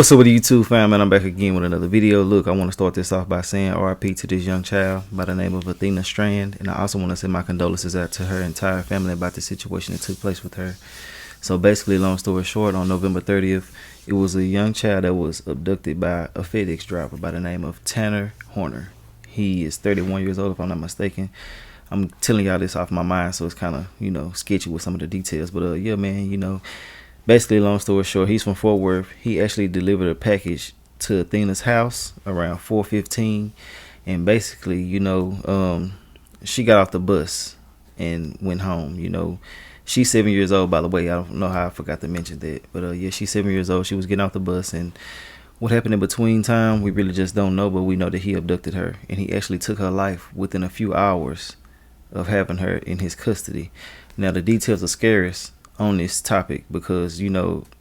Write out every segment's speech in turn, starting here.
What's up with YouTube fam, man? I'm back again with another video. Look, I want to start this off by saying RIP to this young child by the name of Athena Strand, and I also want to send my condolences out to her entire family about the situation that took place with her. So basically, long story short, on November 30th, it was a young child that was abducted by a FedEx driver by the name of Tanner Horner. He is 31 years old, if I'm not mistaken. I'm telling y'all this off my mind, so it's kind of, sketchy with some of the details. But yeah, man, basically, long story short, he's from Fort Worth. He actually delivered a package to Athena's house around 4:15, and basically, she got off the bus and went home. She's 7 years old, by the way. I don't know how I forgot to mention that, but yeah, she's 7 years old. She was getting off the bus, and what happened in between time, we really just don't know. But we know that he abducted her, and he actually took her life within a few hours of having her in his custody. Now, the details are scarce on this topic because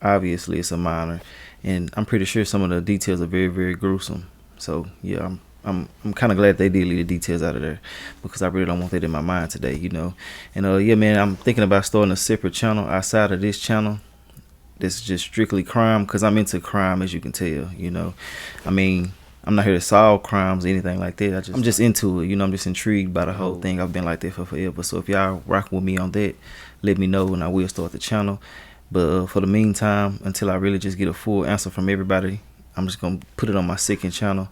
obviously it's a minor, and I'm pretty sure some of the details are very, very gruesome. So yeah, I'm kind of glad they did leave the details out of there, because I really don't want that in my mind today. And yeah, man, I'm thinking about starting a separate channel outside of this channel that's just strictly crime, because I'm into crime, as you can tell. I'm not here to solve crimes or anything like that. I'm just into it. I'm just intrigued by the whole thing. I've been like that for forever. So if y'all rock with me on that, let me know, and I will start the channel. But for the meantime, until I really just get a full answer from everybody, I'm just gonna put it on my second channel.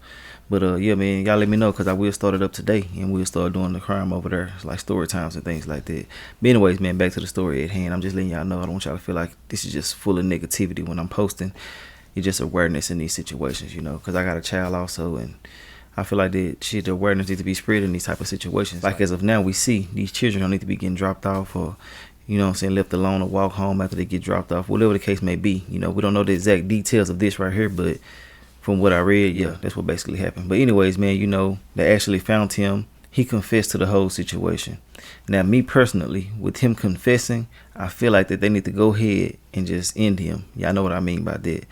But yeah, man, y'all let me know, because I will start it up today, and we'll start doing the crime over there, like story times and things like that. But anyways, man, back to the story at hand. I'm just letting y'all know, I don't want y'all to feel like this is just full of negativity when I'm posting. It's just awareness in these situations, because I got a child also, and I feel like the awareness needs to be spread in these type of situations. Like as of now, we see these children don't need to be getting dropped off, or left alone, or walk home after they get dropped off, whatever the case may be. We don't know the exact details of this right here, but from what I read, yeah, that's what basically happened. But anyways, man, they actually found him. He confessed to the whole situation. Now, me personally, with him confessing, I feel like that they need to go ahead and just end him. Y'all know what I mean by that.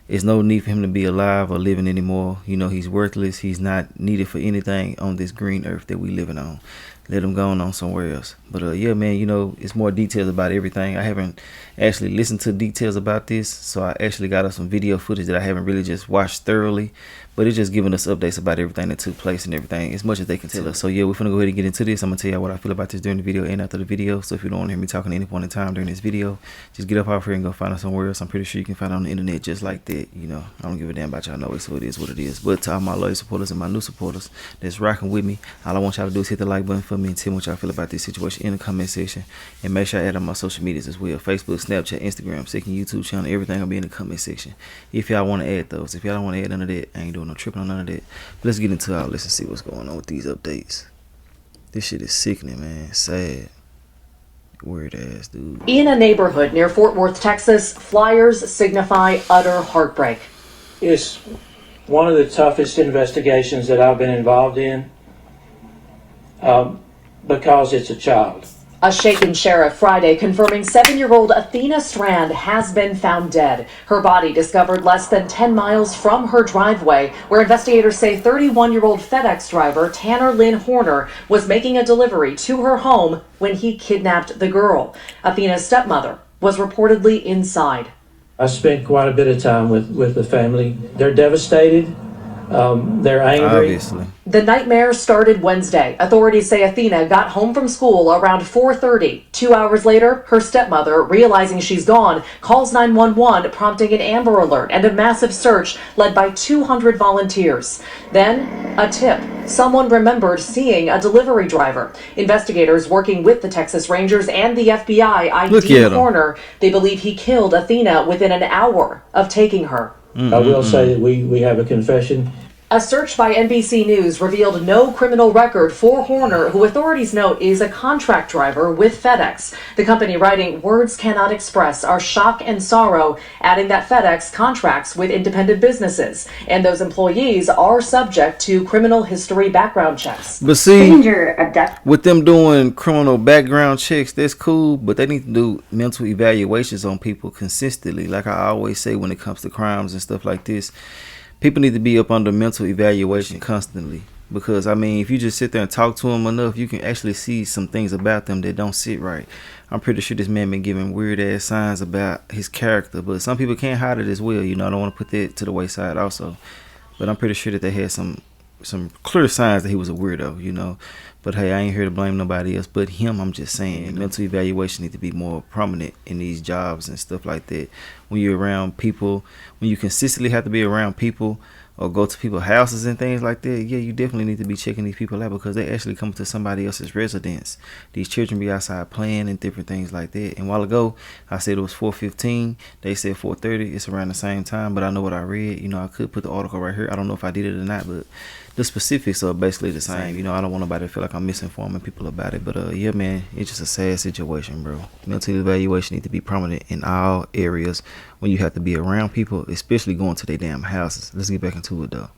There's no need for him to be alive or living anymore. He's worthless. He's not needed for anything on this green earth that we living on. Let him go on somewhere else. But yeah, man, it's more details about everything. I haven't actually listened to details about this, so I actually got us some video footage that I haven't really just watched thoroughly. But it's just giving us updates about everything that took place and everything, as much as they can tell us. So yeah, we're finna go ahead and get into this. I'm gonna tell you what I feel about this during the video and after the video. So if you don't want to hear me talking at any point in time during this video, just get up off here and go find us somewhere else. I'm pretty sure you can find it on the internet just like that. I don't give a damn about y'all know it, so it is what it is. But to all my loyal supporters and my new supporters that's rocking with me, all I want y'all to do is hit the like button for me and tell me what y'all feel about this situation in the comment section. And make sure I add on my social medias as well: Facebook, Snapchat, Instagram, second YouTube channel. Everything will be in the comment section if y'all want to add those. If y'all don't want to add none of that, I ain't doing no tripping on none of that. But let's get into all this and see what's going on with these updates. This shit is sickening, man. Sad. Weird ass dude. In a neighborhood near Fort Worth, Texas, flyers signify utter heartbreak. It's one of the toughest investigations that I've been involved in because it's a child. A shaken sheriff Friday confirming 7-year-old Athena Strand has been found dead. Her body discovered less than 10 miles from her driveway, where investigators say 31-year-old Fedex driver Tanner Horner was making a delivery to her home when he kidnapped the girl. Athena's stepmother was reportedly inside. I spent quite a bit of time with the family. They're devastated. They're angry. Obviously. The nightmare started Wednesday. Authorities say Athena got home from school around 4:30. 2 hours later, her stepmother, realizing she's gone, calls 911, prompting an Amber Alert and a massive search led by 200 volunteers. Then, a tip. Someone remembered seeing a delivery driver. Investigators working with the Texas Rangers and the FBI ID'd Horner. They believe he killed Athena within an hour of taking her. I will say that we have a confession. A search by NBC News revealed no criminal record for Horner, who authorities note is a contract driver with FedEx. The company writing, "Words cannot express our shock and sorrow," adding that FedEx contracts with independent businesses, and those employees are subject to criminal history background checks. But see, with them doing criminal background checks, that's cool, but they need to do mental evaluations on people consistently. Like I always say when it comes to crimes and stuff like this, people need to be up under mental evaluation constantly. Because I mean, if you just sit there and talk to them enough, you can actually see some things about them that don't sit right. I'm pretty sure this man been giving weird ass signs about his character, but some people can't hide it as well. You know, I don't want to put that to the wayside also, but I'm pretty sure that they had some clear signs that he was a weirdo. You know, but hey, I ain't here to blame nobody else but him. I'm just saying, mental evaluation need to be more prominent in these jobs and stuff like that. When you're around people, when you consistently have to be around people or go to people's houses and things like that, yeah, you definitely need to be checking these people out, because they actually come to somebody else's residence. These children be outside playing and different things like that. And a while ago, I said it was 4:15. They said 4:30. It's around the same time, but I know what I read. You know, I could put the article right here. I don't know if I did it or not, but the specifics are basically the same. You know, I don't want nobody to feel like I'm misinforming people about it. But yeah, man, it's just a sad situation, bro. Mental evaluation need to be prominent in all areas when you have to be around people, especially going to their damn houses. Let's get back into it though.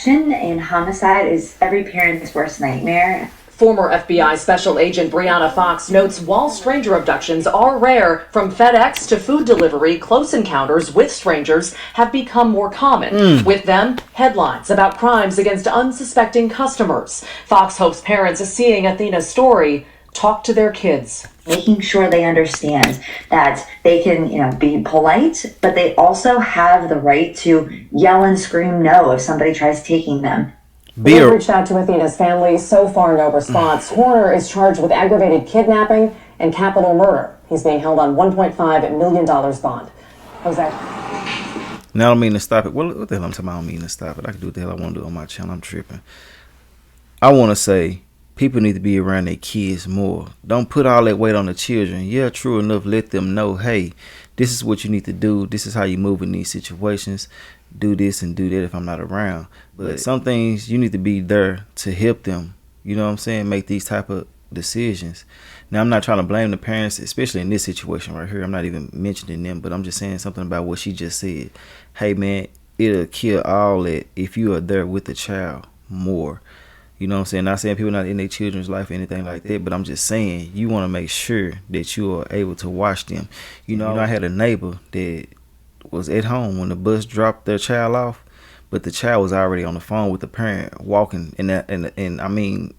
And homicide is every parent's worst nightmare. Former FBI Special Agent Brianna Fox notes while stranger abductions are rare, from FedEx to food delivery, close encounters with strangers have become more common. With them, headlines about crimes against unsuspecting customers. Fox hopes parents seeing Athena's story talk to their kids. Making sure they understand that they can, be polite, but they also have the right to yell and scream no if somebody tries taking them. We've reached out to Athena's family. So far, no response. Horner is charged with aggravated kidnapping and capital murder. He's being held on $1.5 million bond. Jose. Now I don't mean to stop it. Well, what the hell I'm talking about? I don't mean to stop it. I can do what the hell I want to do on my channel. I'm tripping. I want to say people need to be around their kids more. Don't put all that weight on the children. Yeah, true enough, let them know, hey, this is what you need to do. This is how you move in these situations. Do this and do that if I'm not around. But some things you need to be there to help them, you know what I'm saying, make these type of decisions. Now, I'm not trying to blame the parents, especially in this situation right here. I'm not even mentioning them, but I'm just saying something about what she just said. Hey, man, it'll kill all that if you are there with the child more. You know what I'm saying? Not saying people not in their children's life or anything like that, but I'm just saying you want to make sure that you are able to watch them. You know, I had a neighbor that was at home when the bus dropped their child off, but the child was already on the phone with the parent walking, and I mean,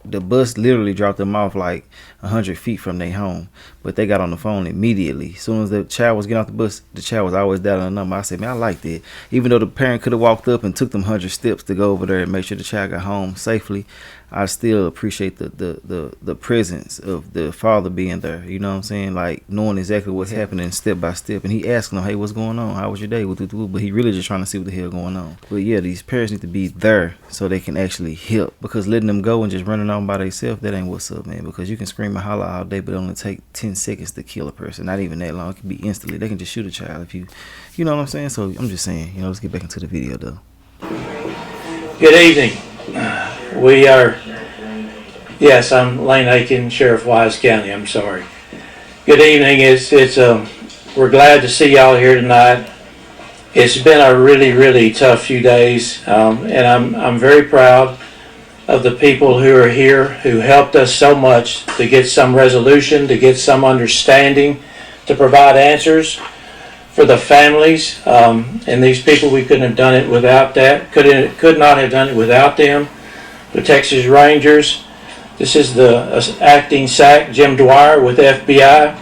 the bus literally dropped them off like 100 feet from their home, but they got on the phone immediately. As soon as the child was getting off the bus, the child was always dialing a number. I said, man, I like that. Even though the parent could have walked up and took them 100 steps to go over there and make sure the child got home safely, I still appreciate the presence of the father being there. You know what I'm saying? Like knowing exactly what's happening step by step. And he asking them, hey, what's going on? How was your day? But he really just trying to see what the hell going on. But yeah, these parents need to be there so they can actually help. Because letting them go and just running on by themselves, that ain't what's up, man. Because you can scream and holler all day, but it only take 10 seconds to kill a person. Not even that long. It can be instantly. They can just shoot a child if you know what I'm saying? So I'm just saying, let's get back into the video though. Good evening. We are, yes, I'm Lane Aiken, Sheriff Wise County. I'm sorry. Good evening. We're glad to see y'all here tonight. It's been a really, really tough few days, and I'm very proud of the people who are here who helped us so much to get some resolution, to get some understanding, to provide answers for the families, and these people. We couldn't have done it without that. Could not have done it without them. The Texas Rangers. This is the acting SAC, Jim Dwyer with FBI,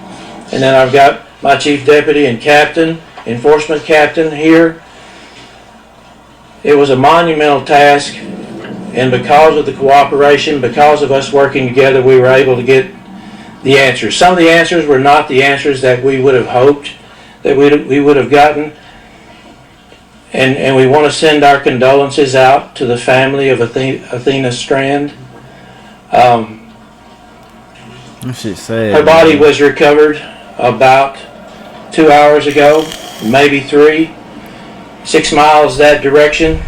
and then I've got my chief deputy and captain, enforcement captain here. It was a monumental task, and because of the cooperation, because of us working together, we were able to get the answers. Some of the answers were not the answers that we would have hoped that we would have gotten. And we want to send our condolences out to the family of Athena Strand. Shit's sad. Her body was recovered about 2 hours ago, maybe 3, 6 miles that direction.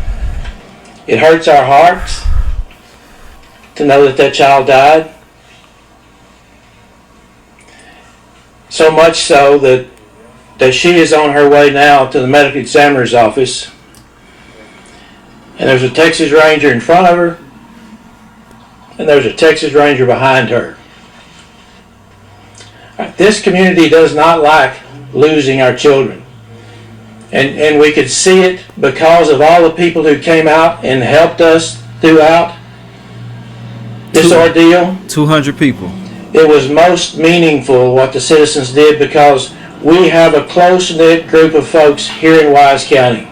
It hurts our hearts to know that child died. So much so that she is on her way now to the medical examiner's office, and there's a Texas Ranger in front of her, and there's a Texas Ranger behind her. This community does not like losing our children. And we could see it because of all the people who came out and helped us throughout this ordeal. 200 people. It was most meaningful what the citizens did because we have a close-knit group of folks here in Wise County.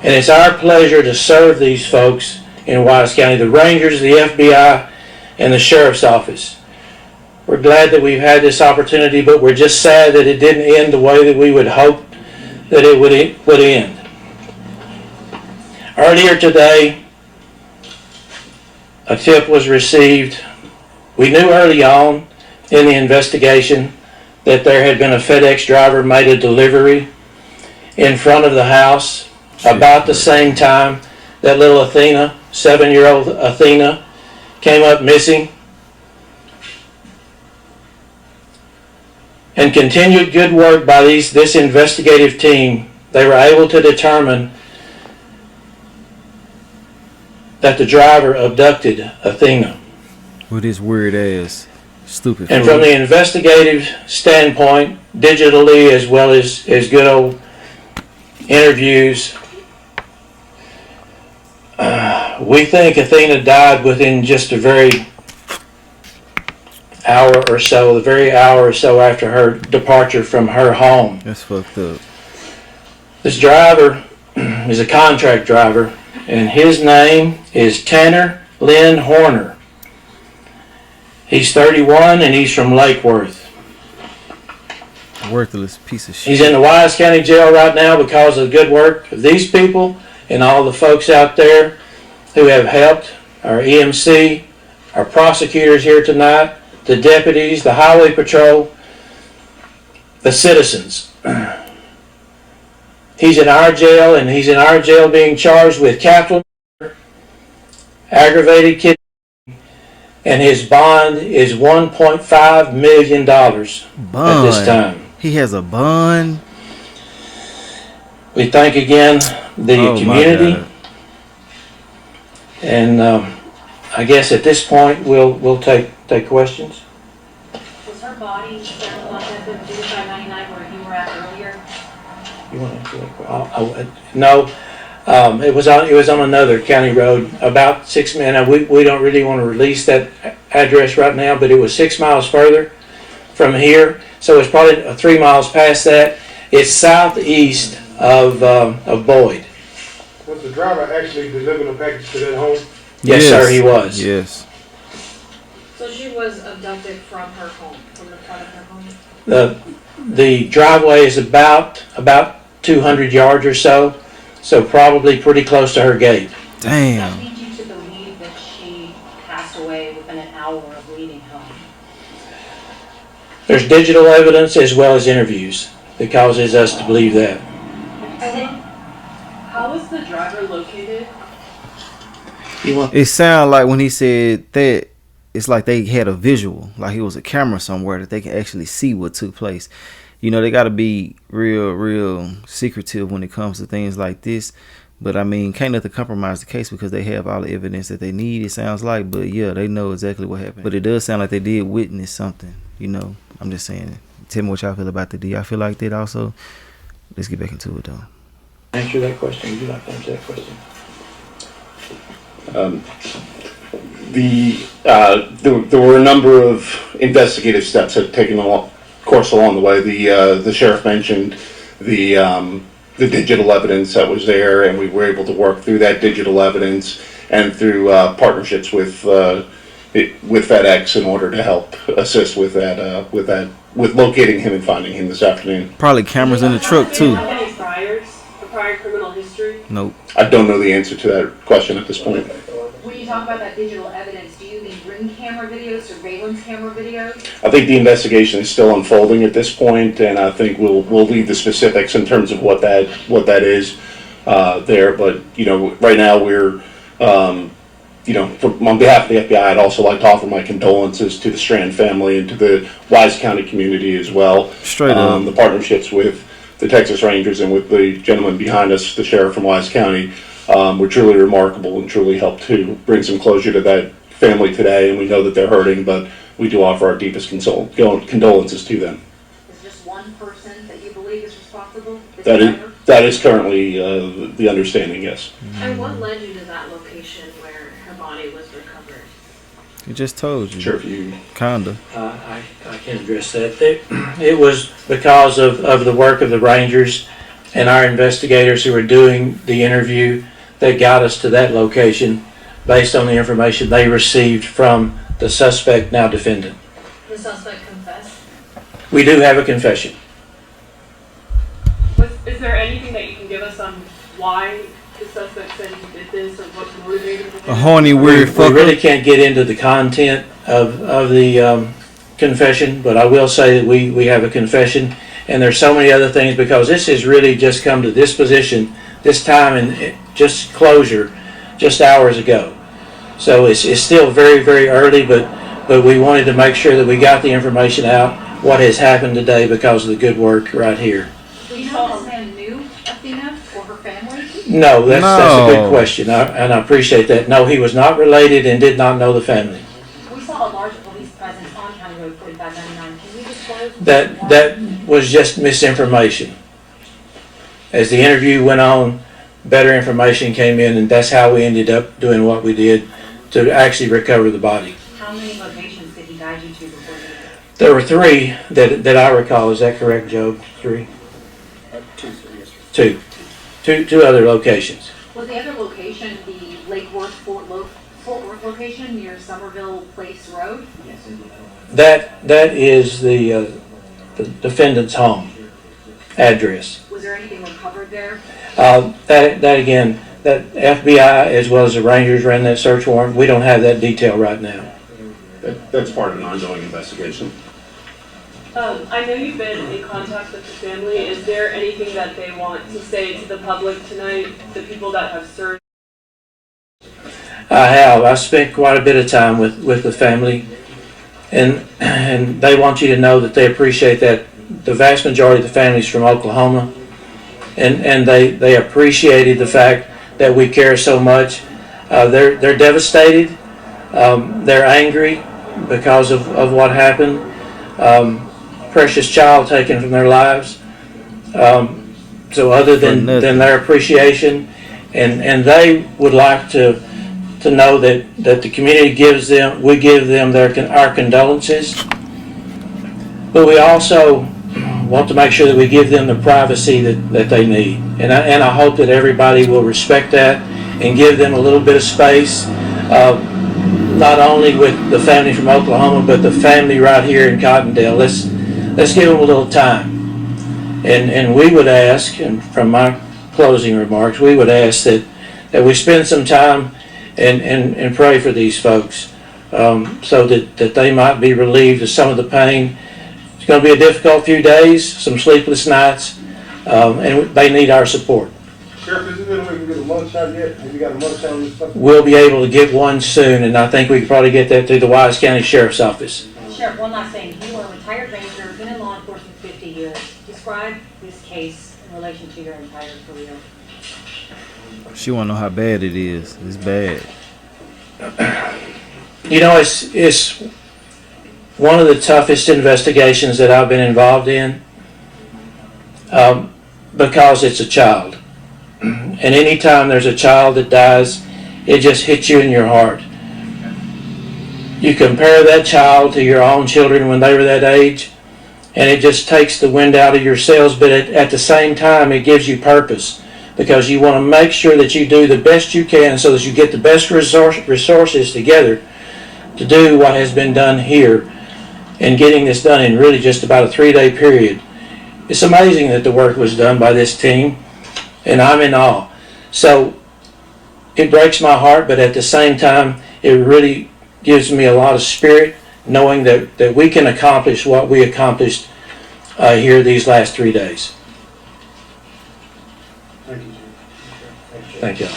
And it's our pleasure to serve these folks in Wise County, the Rangers, the FBI, and the Sheriff's Office. We're glad that we've had this opportunity, but we're just sad that it didn't end the way that we would hope that it would end. Earlier today, a tip was received. We knew early on in the investigation that there had been a FedEx driver made a delivery in front of the house about the same time that little Athena, 7-year-old Athena, came up missing. And continued good work by this investigative team, they were able to determine that the driver abducted Athena. With his weird ass, stupid. And from the investigative standpoint, digitally as well as good old interviews, we think Athena died within just a very hour or so, the very hour or so after her departure from her home. That's fucked up. This driver is a contract driver, and his name is Tanner Lynn Horner. He's 31 and he's from Lake Worth. Worthless piece of shit. He's in the Wise County Jail right now because of the good work of these people and all the folks out there who have helped, our EMC, our prosecutors here tonight, the deputies, the highway patrol, the citizens. He's in our jail, and he's in our jail being charged with capital murder, aggravated kidnapping, and his bond is $1.5 million at this time. He has a bond. We thank again the community, and I guess at this point we'll take questions. Was her body found on that 5599 where you were at earlier? You want to answer that? No, it was on another county road about 6 miles. We don't really want to release that address right now, but it was 6 miles further from here, so it's probably 3 miles past that. It's southeast of Boyd. Was the driver actually delivering a package to that home? Yes, sir, he was. Yes. So she was abducted from her home, from the front of her home? The driveway is about 200 yards or so probably pretty close to her gate. Damn. What leads you to believe that she passed away within an hour of leaving home? There's digital evidence as well as interviews that causes us to believe that. How was the driver located? It sounded like when he said that, it's like they had a visual, like he was a camera somewhere that they can actually see what took place. You know, they got to be real secretive when it comes to things like this. But I mean, can't let them compromise the case because they have all the evidence that they need, it sounds like. But yeah, they know exactly what happened. But it does sound like they did witness something, you know. I'm just saying. Tell me what y'all feel about that. Do y'all feel like that also? Let's get back into it though. Answer that question. Would you like to answer that question? There were a number of investigative steps that had taken course along the way. The sheriff mentioned the digital evidence that was there, and we were able to work through that digital evidence and through partnerships with FedEx in order to help assist with locating him and finding him this afternoon. Probably cameras in the truck too. Any prior criminal history? Nope. I don't know the answer to that question at this point. When you talk about that digital evidence, do you mean ring camera videos, surveillance camera videos? I think the investigation is still unfolding at this point, and I think we'll leave the specifics in terms of what that is there. But you know, right now we're on behalf of the FBI, I'd also like to offer my condolences to the Strand family and to the Wise County community as well. Straight up. The partnerships with the Texas Rangers and with the gentleman behind us, the sheriff from Wise County, were truly remarkable and truly helped to bring some closure to that family today. And we know that they're hurting, but we do offer our deepest condolences to them. Is just one person that you believe is responsible? That is currently the understanding, yes. And what led you to that location where her body was recovered? He just told you. Sure, if you... Kinda. I can address that. It was because of the work of the Rangers and our investigators who were doing the interview that got us to that location based on the information they received from the suspect, now defendant. The suspect confessed? We do have a confession. Is there anything that you can give us on why the suspect said he did this or what motivated him? A horny, weird We fucker. really can't get into the content of the confession, but I will say that we have a confession, and there's so many other things because this has really just come to this position, this time, and just closure just hours ago. So it's still very, very early, but we wanted to make sure that we got the information out, what has happened today because of the good work right here. Do you know if this man knew Athena or her family? No, that's a good No. question, and I appreciate that. No, he was not related and did not know the family. We saw a large police presence on County Road 4599. Can you disclose? That was just misinformation. As the interview went on, better information came in, and that's how we ended up doing what we did to actually recover the body. How many locations did he guide you to before you? There were three that I recall. Is that correct, Joe? Three? Two other locations. Was the other location the Lake Worth Fort Worth location near Somerville Place Road? That is the defendant's home address. Was there anything recovered there? That again, that FBI as well as the Rangers ran that search warrant. We don't have that detail right now. That's part of an ongoing investigation. I know you've been in contact with the family. Is there anything that they want to say to the public tonight, the people that have served? I have. I spent quite a bit of time with the family, and they want you to know that they appreciate that. The vast majority of the families from Oklahoma, and they appreciated the fact that we care so much. They're devastated. They're angry because of what happened. Precious child taken from their lives. So other than their appreciation, and they would like to know that the community we give them our condolences, but we also want to make sure that we give them the privacy that they need, and I hope that everybody will respect that and give them a little bit of space, not only with the family from Oklahoma but the family right here in Cottondale. Let's give them a little time, and we would ask, and from my closing remarks, we would ask that we spend some time and pray for these folks, so that they might be relieved of some of the pain. It's going to be a difficult few days, some sleepless nights, and they need our support. Sheriff, is there any way we can get a mugshot yet? Have you got a mugshot on this stuff? We'll be able to get one soon, and I think we can probably get that through the Wise County Sheriff's Office. Sheriff, one last thing. You are a retired ranger, been in law enforcement 50 years. Describe this case in relation to your entire career. She wanna know how bad it is. It's bad. You know, it's one of the toughest investigations that I've been involved in, because it's a child. And anytime there's a child that dies, it just hits you in your heart. You compare that child to your own children when they were that age, and it just takes the wind out of your sails, but at the same time it gives you purpose, because you want to make sure that you do the best you can so that you get the best resources together to do what has been done here, and getting this done in really just about a 3-day period. It's amazing that the work was done by this team, and I'm in awe. So it breaks my heart, but at the same time it really gives me a lot of spirit knowing that we can accomplish what we accomplished here these last 3 days. Thank you, Sheriff. Thank you.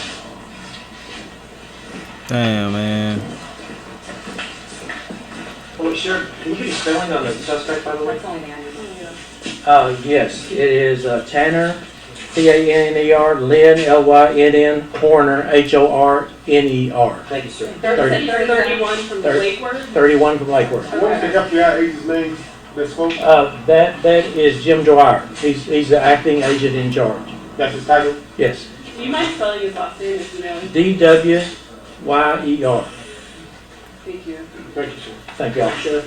Damn, man. Well, Sheriff, can you give me spelling on the suspect, by the way? What's on the Yes, it is Tanner, T-A-N-N-E-R, Lynn, L-Y-N-N, Horner, H-O-R-N-E-R. Thank you, sir. 31 from the Lake Worth? 31 from Lake Worth. What was the FBI agent's name? Let's go. That is Jim Dwyer. He's the acting agent in charge. That's his title? Yes. Do you mind spelling his last name if you know? DWYER. Thank you. Thank you, sir. Thank y'all. Sure.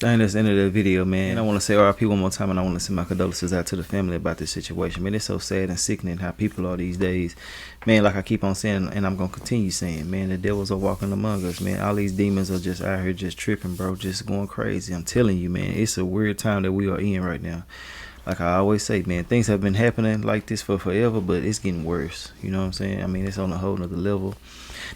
And that's the end of the video, man. I want to say RIP one more time, and I want to send my condolences out to the family about this situation. Man, it's so sad and sickening how people are these days. Man, like I keep on saying, and I'm going to continue saying, man, the devils are walking among us, man. All these demons are just out here just tripping, bro, just going crazy. I'm telling you, man, it's a weird time that we are in right now. Like I always say, man, things have been happening like this for forever, but it's getting worse. You know what I'm saying? I mean, it's on a whole nother level.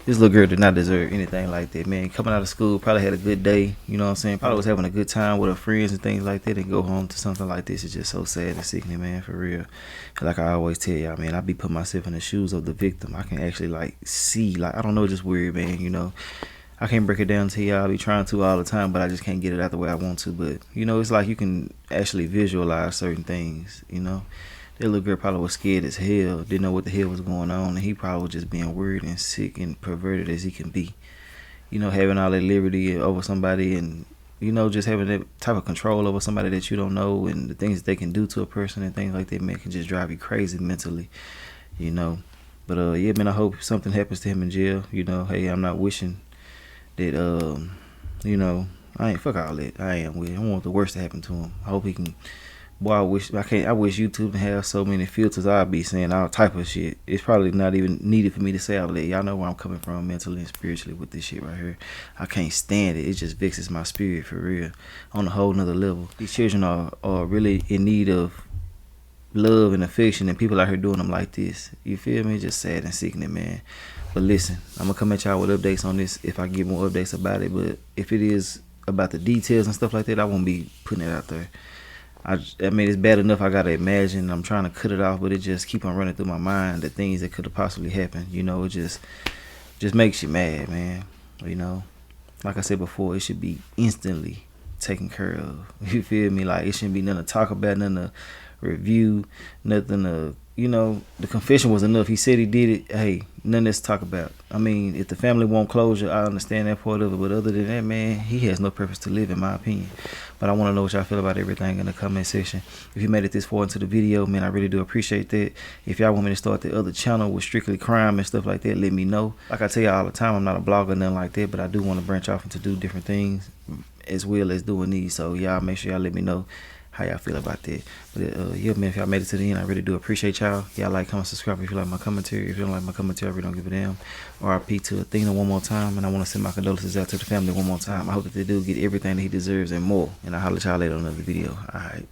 This little girl did not deserve anything like that, man. Coming out of school, probably had a good day, you know what I'm saying? Probably was having a good time with her friends and things like that, and go home to something like this. It's just so sad and sickening, man, for real. Like I always tell y'all, man, I be putting myself in the shoes of the victim. I can actually, like, see, like, I don't know, it's just weird, man, you know. I can't break it down to y'all. I be trying to all the time, but I just can't get it out the way I want to. But, you know, it's like you can actually visualize certain things, you know. That little girl probably was scared as hell, didn't know what the hell was going on, and he probably was just being weird and sick and perverted as he can be. You know, having all that liberty over somebody and, you know, just having that type of control over somebody that you don't know and the things that they can do to a person and things like that, man, can just drive you crazy mentally, you know. But, yeah, man, I hope something happens to him in jail. You know, hey, I'm not wishing that, you know, I ain't fuck all that. I want the worst to happen to him. I hope he can. Boy, I wish YouTube can have so many filters. I'd be saying all type of shit. It's probably not even needed for me to say all that. Y'all know where I'm coming from mentally and spiritually with this shit right here. I can't stand it. It just vexes my spirit for real on a whole nother level. These children are really in need of love and affection, and people out here doing them like this. You feel me? Just sad and sickening, man. But listen, I'm gonna come at y'all with updates on this if I get more updates about it. But if it is about the details and stuff like that, I won't be putting it out there. I mean, it's bad enough I gotta imagine. I'm trying to cut it off, but it just keep on running through my mind, the things that could have possibly happened. You know, it just makes you mad, man. You know, like I said before, it should be instantly taken care of. You feel me? Like, it shouldn't be nothing to talk about, nothing to review, nothing to, you know, the confession was enough. He said he did it. Hey, nothing else to talk about. I mean, if the family want closure, I understand that part of it. But other than that, man, he has no purpose to live, in my opinion. But I want to know what y'all feel about everything in the comment section. If you made it this far into the video, man, I really do appreciate that. If y'all want me to start the other channel with strictly crime and stuff like that, let me know. Like I tell y'all all the time, I'm not a blogger, nothing like that. But I do want to branch off and to do different things as well as doing these. So y'all make sure y'all let me know how y'all feel about that. But yeah, man, if y'all made it to the end, I really do appreciate y'all. Y'all like, comment, subscribe if you like my commentary. If you don't like my commentary, I really don't give a damn. RIP to Athena one more time, and I want to send my condolences out to the family one more time. I hope that they do get everything that he deserves and more. And I'll holler at y'all later on another video. Alright.